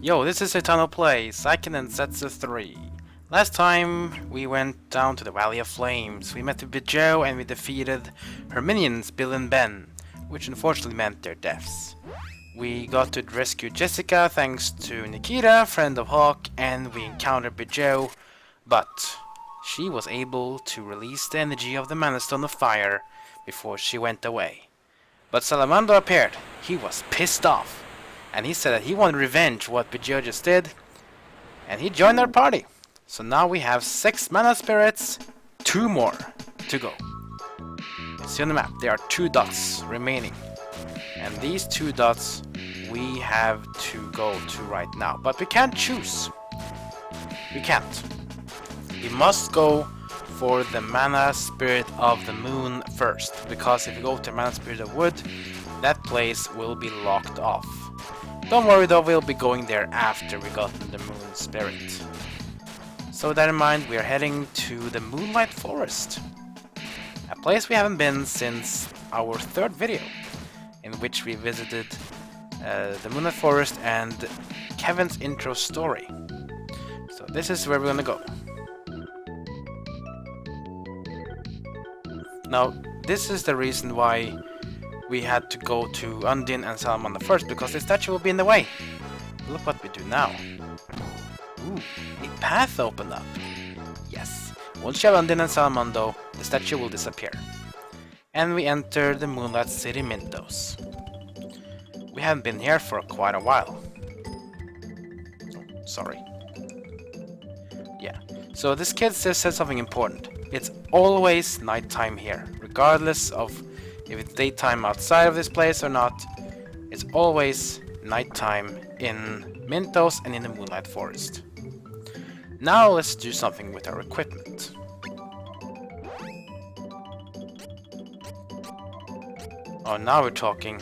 Yo, this is Citano Play, Seiken and Densetsu 3. Last time we went down to the Valley of Flames. We met with Joe and we defeated her minions, Bill and Ben, which unfortunately meant their deaths. We got to rescue Jessica thanks to Nikita, friend of Hawk, and we encountered Bijou, but she was able to release the energy of the Mana Stone of Fire before she went away. But Salamando appeared. He was pissed off, and he said that he wanted revenge what Bijou just did, and he joined our party. So now we have 6 Mana Spirits, 2 more to go. See on the map, there are 2 dots remaining. And these 2 dots we have to go to right now. But we can't choose. We can't. We must go for the Mana Spirit of the Moon first. Because if we go to Mana Spirit of Wood, that place will be locked off. Don't worry though, we'll be going there after we got the Moon Spirit. So with that in mind, we are heading to the Moonlight Forest. A place we haven't been since our 3rd video, in which we visited the Moonlight Forest and Kevin's intro story. So this is where we're gonna go. Now, this is the reason why we had to go to Undine and Salamander first, because the statue will be in the way. Look what we do now. Ooh, a path opened up. Yes, once you have Undine and Salamando, the statue will disappear. And we enter the Moonlight City Mintos. We haven't been here for quite a while. Oh, sorry. Yeah, so this kid said something important. It's always nighttime here, regardless of if it's daytime outside of this place or not. It's always nighttime in Mintos and in the Moonlight Forest. Now let's do something with our equipment. Oh, now we're talking.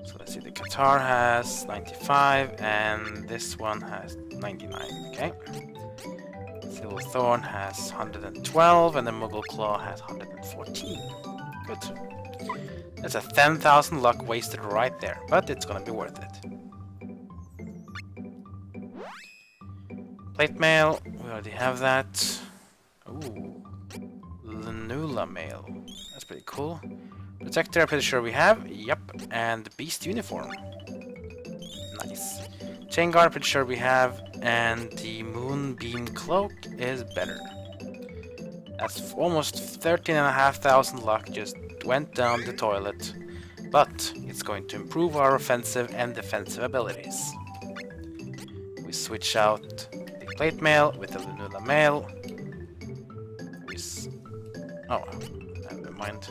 So let's see, the guitar has 95 and this one has 99, okay? Silver Thorn has 112 and the Muggle Claw has 114. Good. That's a 10,000 luck wasted right there, but it's gonna be worth it. Plate mail, we already have that. Ooh. Lanula mail. That's pretty cool. Protector, I'm pretty sure we have. Yep. And Beast uniform. Nice. Chain guard, pretty sure we have. And the Moonbeam cloak is better. That's almost 13,500 luck just went down the toilet. But it's going to improve our offensive and defensive abilities. We switch out the plate mail with the Lanula mail. Oh, never mind.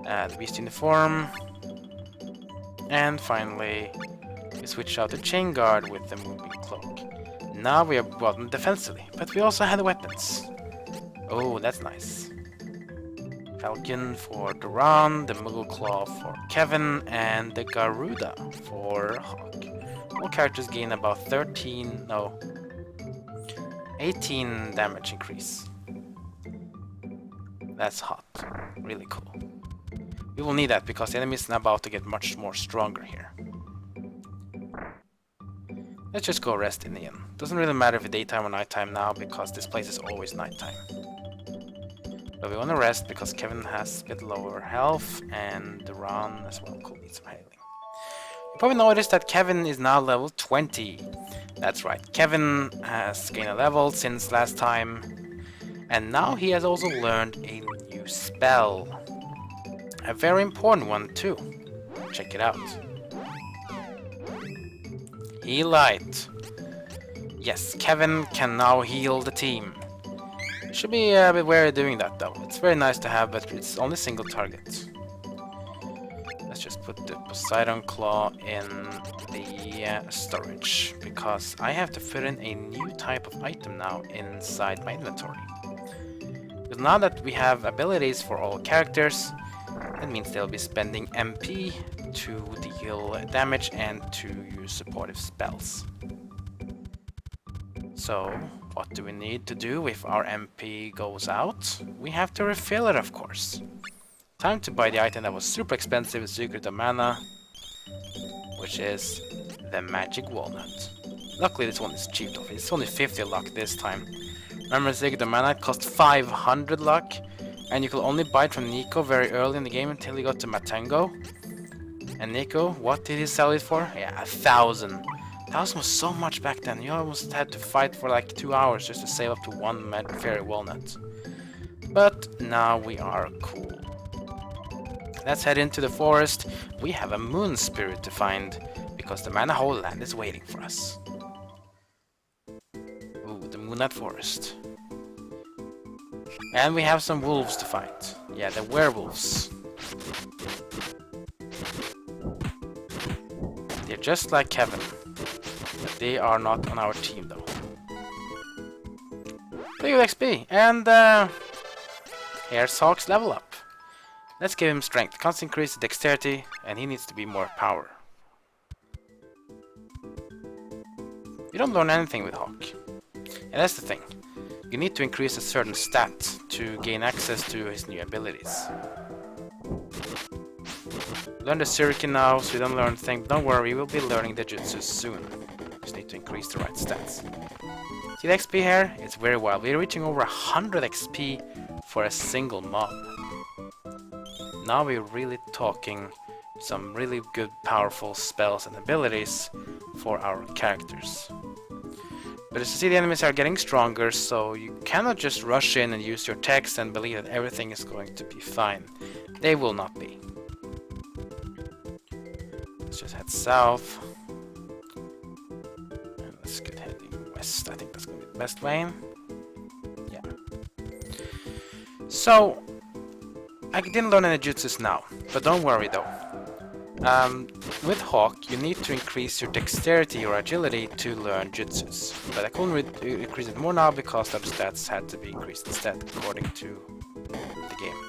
The Beast uniform. And finally, we switch out the Chain Guard with the Moonbeam Cloak. Now we are bottom defensively, but we also have the weapons. Oh, that's nice. Falcon for Duran, the Muggle Claw for Kevin, and the Garuda for Hawk. All characters gain about 18 damage increase. That's hot. Really cool. We will need that because the enemies are about to get much more stronger here. Let's just go rest in the inn. Doesn't really matter if it's daytime or nighttime now because this place is always nighttime. But we want to rest because Kevin has a bit lower health and Duran as well could need some healing. You probably noticed that Kevin is now level 20. That's right, Kevin has gained a level since last time. And now he has also learned a new spell. A very important one too. Check it out. Heal Light. Yes, Kevin can now heal the team. Should be a bit wary doing that though. It's very nice to have, but it's only single target. Let's just put the Poseidon Claw in the storage, because I have to fit in a new type of item now inside my inventory. Because now that we have abilities for all characters, that means they'll be spending MP to deal damage and to use supportive spells. So, what do we need to do if our MP goes out? We have to refill it, of course. Time to buy the item that was super expensive, Secret of Mana. which is the magic walnut. Luckily this one is cheap though, it's only 50 luck this time. Remember Zig, the mana cost 500 luck, and you could only buy it from Nico very early in the game until you got to Matengo. And Nico, what did he sell it for? Yeah, 1,000. 1,000 was so much back then, you almost had to fight for like 2 hours just to save up to one fairy walnut. But now we are cool. Let's head into the forest. We have a moon spirit to find, because the mana whole land is waiting for us. Ooh, the Moonlight Forest. And we have some wolves to fight. Yeah, the werewolves. They're just like Kevin, but they are not on our team though. Pretty good XP, and here's Hawk's level up. Let's give him strength. Constant increase the dexterity, and he needs to be more power. You don't learn anything with Hawk. And that's the thing. You need to increase a certain stat to gain access to his new abilities. Learn the Seiken now, so you don't learn anything. But don't worry, we'll be learning the jutsu soon. Just need to increase the right stats. See the XP here? It's very wild. We're reaching over 100 XP for a single mob. Now we're really talking some really good powerful spells and abilities for our characters. But as you see, the enemies are getting stronger, so you cannot just rush in and use your text and believe that everything is going to be fine. They will not be. Let's just head south. And let's get heading west. I think that's going to be the best way. Yeah. So, I didn't learn any jutsus now, but don't worry though. With Hawk, you need to increase your dexterity or agility to learn jutsus. But I couldn't increase it more now because the stats had to be increased instead, according to the game.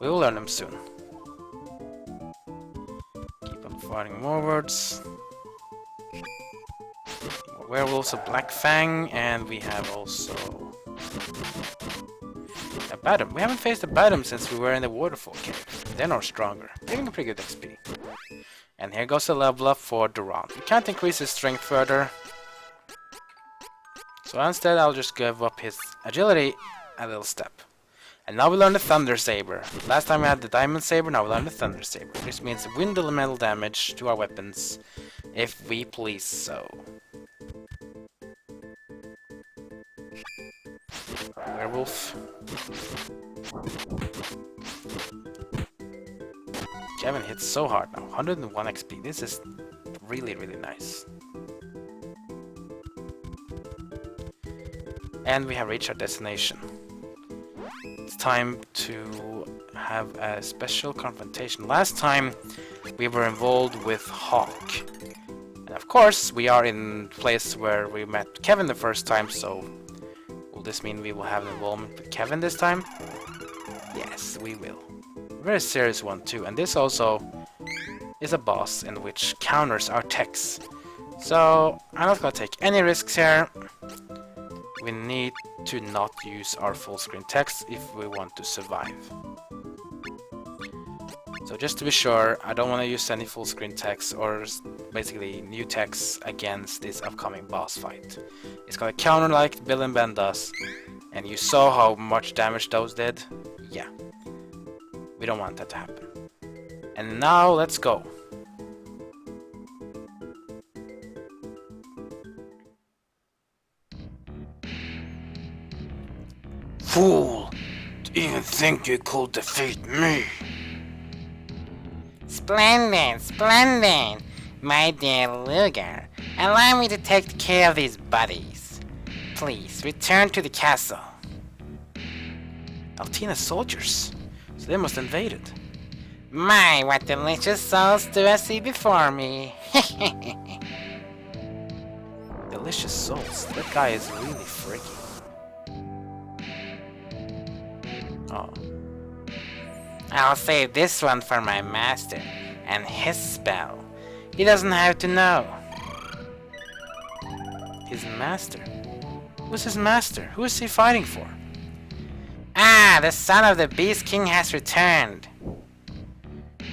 We will learn them soon. Keep on fighting forwards. More werewolves of Black Fang, and we have also a Badum. We haven't faced a Badum since we were in the waterfall cave. They're no stronger, giving a pretty good XP. And here goes the level up for Duran. We can't increase his strength further, so instead I'll just give up his agility a little step. And now we learn the Thunder Saber. Last time we had the Diamond Saber, now we learn the Thunder Saber. This means wind elemental damage to our weapons, if we please so. Werewolf. Kevin hits so hard now. 101 XP. This is really, really nice. And we have reached our destination. It's time to have a special confrontation. Last time we were involved with Hawk. And of course, we are in the place where we met Kevin the first time, so will this mean we will have an involvement with Kevin this time? Yes, we will. A very serious one too, and this also is a boss in which counters our techs. So I'm not gonna take any risks here. We need to not use our full screen text if we want to survive. So just to be sure, I don't want to use any full screen text or basically new text against this upcoming boss fight. It's gonna counter like Bill and Ben does, and you saw how much damage those did. Yeah, we don't want that to happen. And now let's go. Fool! To even think you could defeat me! Splendid, splendid! My dear Luger, allow me to take care of these buddies. Please, return to the castle. Altina's soldiers, so they must have invaded. My, what delicious souls do I see before me! Delicious souls, that guy is really freaky. Oh. I'll save this one for my master, and his spell. He doesn't have to know. His master? Who's his master? Who is he fighting for? Ah, the son of the Beast King has returned.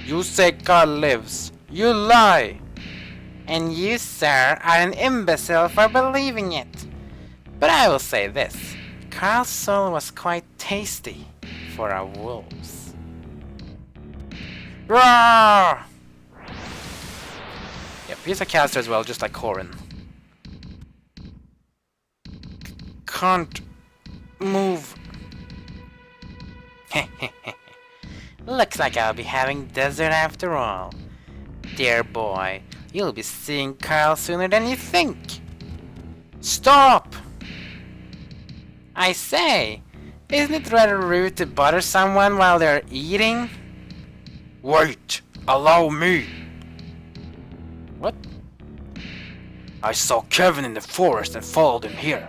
You say Carl lives. You lie! And you, sir, are an imbecile for believing it. But I will say this. Carl's soul was quite tasty for our wolves. Roar! Yep, he's a caster as well, just like Corin. Can't move. Looks like I'll be having dessert after all. Dear boy, you'll be seeing Carl sooner than you think. Stop! I say, isn't it rather rude to bother someone while they're eating? Wait! Allow me! What? I saw Kevin in the forest and followed him here.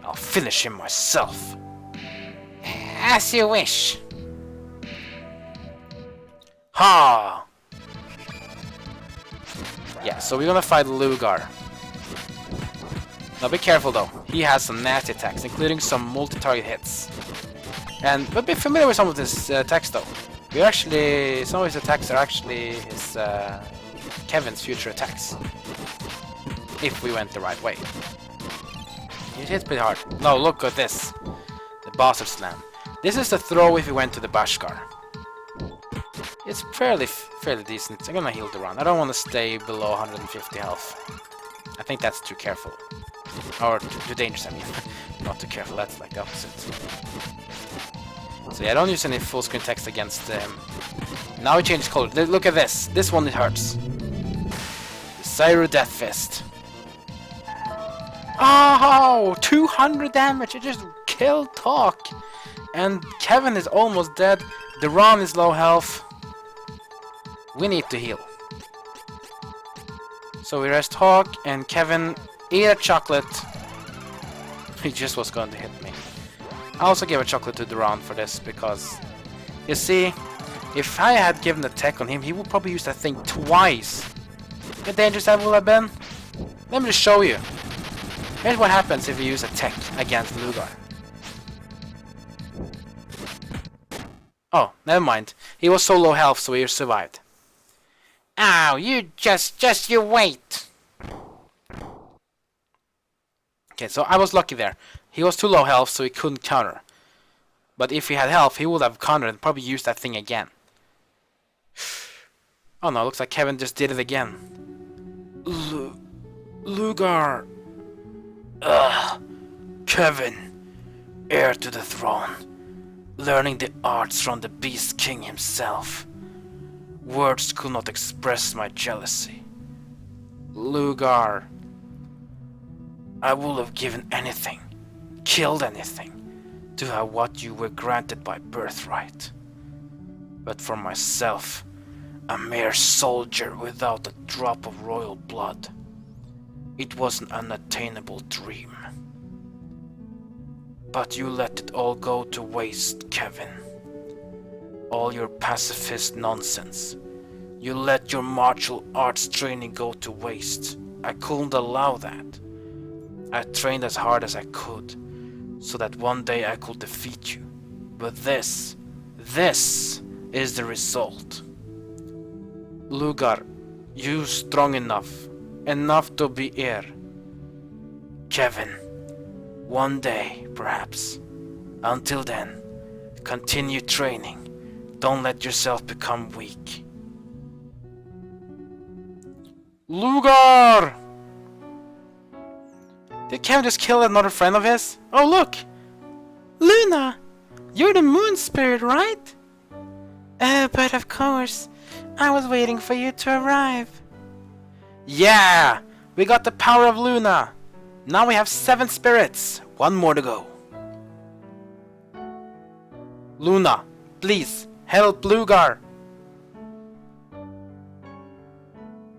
I'll finish him myself. As you wish. Ha! Yeah, so we're gonna fight Lugar. Now be careful though, he has some nasty attacks, including some multi-target hits. But be familiar with some of his attacks though. Some of his attacks are actually his Kevin's future attacks. If we went the right way. It hits pretty hard. No, look at this. The Bastard Slam. This is the throw if we went to the Bashkar. It's fairly decent. I'm gonna heal the run. I don't want to stay below 150 health. I think that's too careful. Or too dangerous, I mean. Not too careful, that's like the opposite. So yeah, I don't use any full screen text against him. Now he changes color. Look at this. This one, it hurts. The Cyro Death Fist. Oh! 200 damage! It just killed Talk! And Kevin is almost dead. Duran is low health. We need to heal. So we rest Hawk and Kevin eat a chocolate. He just was going to hit me. I also gave a chocolate to Duran for this because, you see, if I had given the tech on him, he would probably use that thing twice. The dangerous that would have been. Let me just show you. Here's what happens if you use a tech against Lugar. Oh, never mind. He was so low health, so he survived. Ow, you just you wait. Okay, so I was lucky there. He was too low health, so he couldn't counter. But if he had health, he would have countered and probably used that thing again. Oh no, looks like Kevin just did it again. Lugar. Ugh. Kevin. Heir to the throne. Learning the arts from the Beast King himself. Words could not express my jealousy. Lugar. I would have given anything, killed anything, to have what you were granted by birthright. But for myself, a mere soldier without a drop of royal blood, it was an unattainable dream. But you let it all go to waste, Kevin. All your pacifist nonsense. You let your martial arts training go to waste. I couldn't allow that. I trained as hard as I could, so that one day I could defeat you. But this is the result. Lugar, you strong enough to be heir. Kevin, one day, perhaps. Until then, continue training. Don't let yourself become weak. Lugar! Did Kevin just kill another friend of his? Oh, look! Luna! You're the moon spirit, right? But of course. I was waiting for you to arrive. Yeah! We got the power of Luna! Now we have 7 spirits. 1 more to go. Luna, please, help Lugar!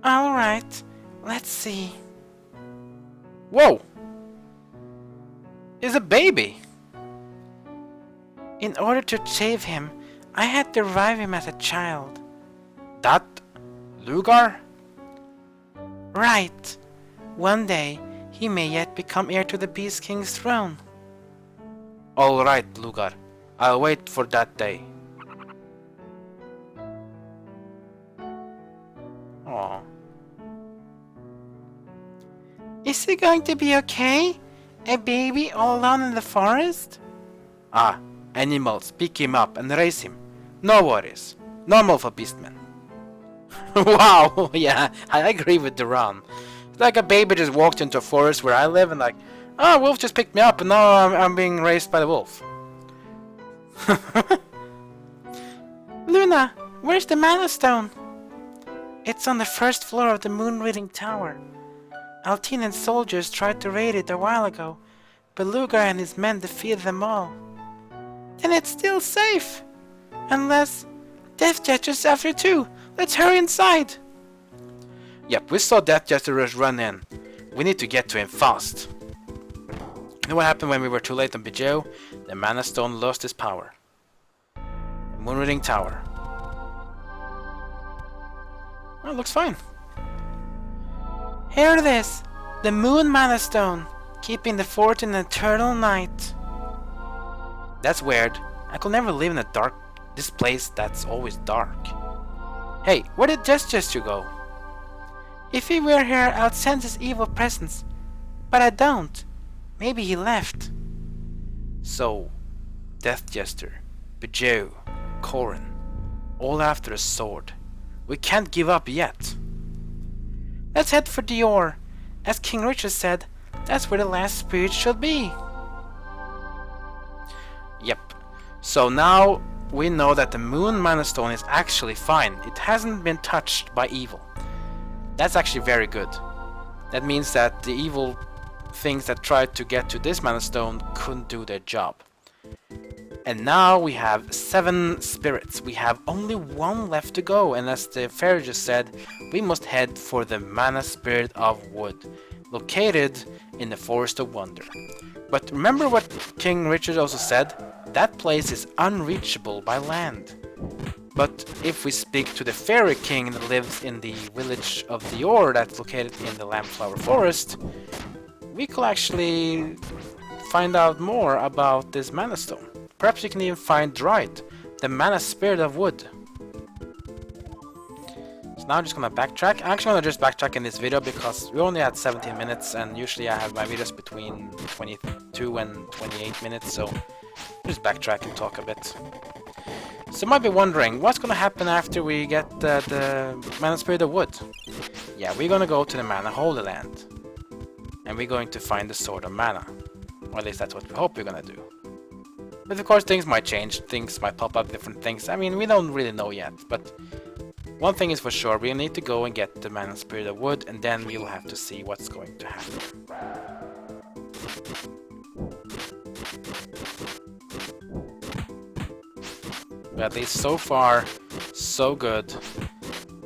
Alright, let's see. Whoa! He's a baby! In order to save him, I had to revive him as a child. That? Lugar? Right. One day, he may yet become heir to the Beast King's throne. Alright, Lugar. I'll wait for that day. Is he going to be okay? A baby all alone in the forest? Ah, animals, pick him up and raise him. No worries. Normal for beastmen. Wow, yeah, I agree with Duran. It's like a baby just walked into a forest where I live and like, oh, wolf just picked me up and now I'm being raised by the wolf. Luna, where's the mana stone? It's on the first floor of the Moonreading Tower. Altinan's soldiers tried to raid it a while ago, but Lugar and his men defeated them all. Then it's still safe! Unless Death Jester's after too! Let's hurry inside! Yep, we saw Death Jester run in. We need to get to him fast. You know what happened when we were too late on Bijou? The Mana Stone lost its power. Moonreading Tower. Well, it looks fine. Here it is! The Moon Mana Stone, keeping the fort in eternal night. That's weird. I could never live in this place that's always dark. Hey, where did Jester go? If he were here, I'd sense his evil presence. But I don't. Maybe he left. So, Death Jester, Bijou, Corin, all after a sword. We can't give up yet. Let's head for Dior. As King Richard said, that's where the last spirit should be. Yep. So now we know that the Moon Mana Stone is actually fine. It hasn't been touched by evil. That's actually very good. That means that the evil things that tried to get to this Mana Stone couldn't do their job. And now we have 7 spirits. We have only 1 left to go, and as the fairy just said, we must head for the Mana Spirit of Wood, located in the Forest of Wonder. But remember what King Richard also said? That place is unreachable by land. But if we speak to the fairy king that lives in the village of Dior that's located in the Lampflower Forest, we could actually find out more about this Mana Stone. Perhaps you can even find Dried, the Mana Spirit of Wood. So now I'm just gonna backtrack. I'm actually gonna just backtrack in this video because we only had 17 minutes and usually I have my videos between 22 and 28 minutes, so just backtrack and talk a bit. So you might be wondering, what's gonna happen after we get the Mana Spirit of Wood? Yeah, we're gonna go to the Mana Holy Land. And we're going to find the Sword of Mana. Or at least that's what we hope we're gonna do. But of course things might change, things might pop up, different things. I mean, we don't really know yet, but one thing is for sure, we need to go and get the Mana Spirit of Wood, and then we'll have to see what's going to happen. But at least so far, so good.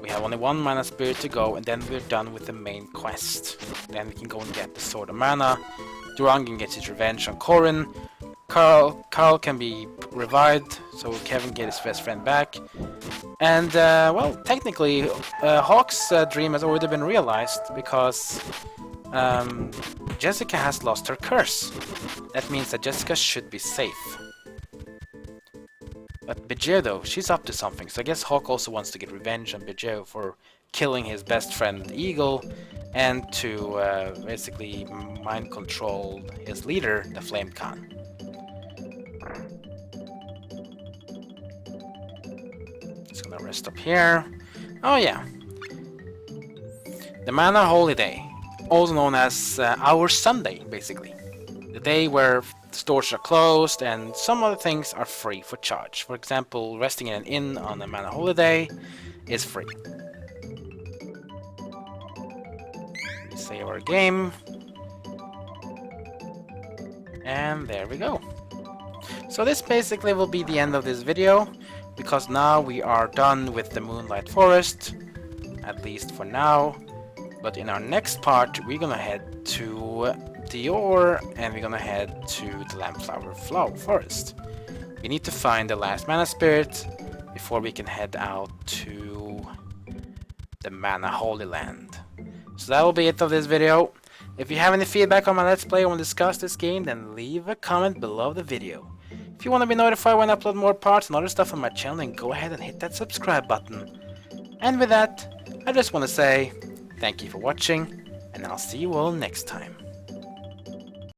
We have only 1 Mana Spirit to go, and then we're done with the main quest. Then we can go and get the Sword of Mana. Durangan gets his revenge on Corin. Carl can be revived, so Kevin gets his best friend back. And, well, technically, Hawk's dream has already been realized, because Jessica has lost her curse. That means that Jessica should be safe. But Bijou, though, she's up to something, so I guess Hawk also wants to get revenge on Bijou for killing his best friend Eagle, and to basically mind control his leader, the Flame Khan. Just gonna rest up here. Oh yeah. The Mana Holy Day, also known as our Sunday, basically. The day where stores are closed and some other things are free for charge. For example, resting in an inn on a Mana Holy Day is free. Save our game. And there we go. So this basically will be the end of this video, because now we are done with the Moonlight Forest, at least for now. But in our next part, we're gonna head to Dior, and we're gonna head to the Lampflower Forest. We need to find the last Mana Spirit before we can head out to the Mana Holy Land. So that will be it of this video. If you have any feedback on my Let's Play or want to discuss this game, then leave a comment below the video. If you want to be notified when I upload more parts and other stuff on my channel, then go ahead and hit that subscribe button. And with that, I just want to say thank you for watching, and I'll see you all next time.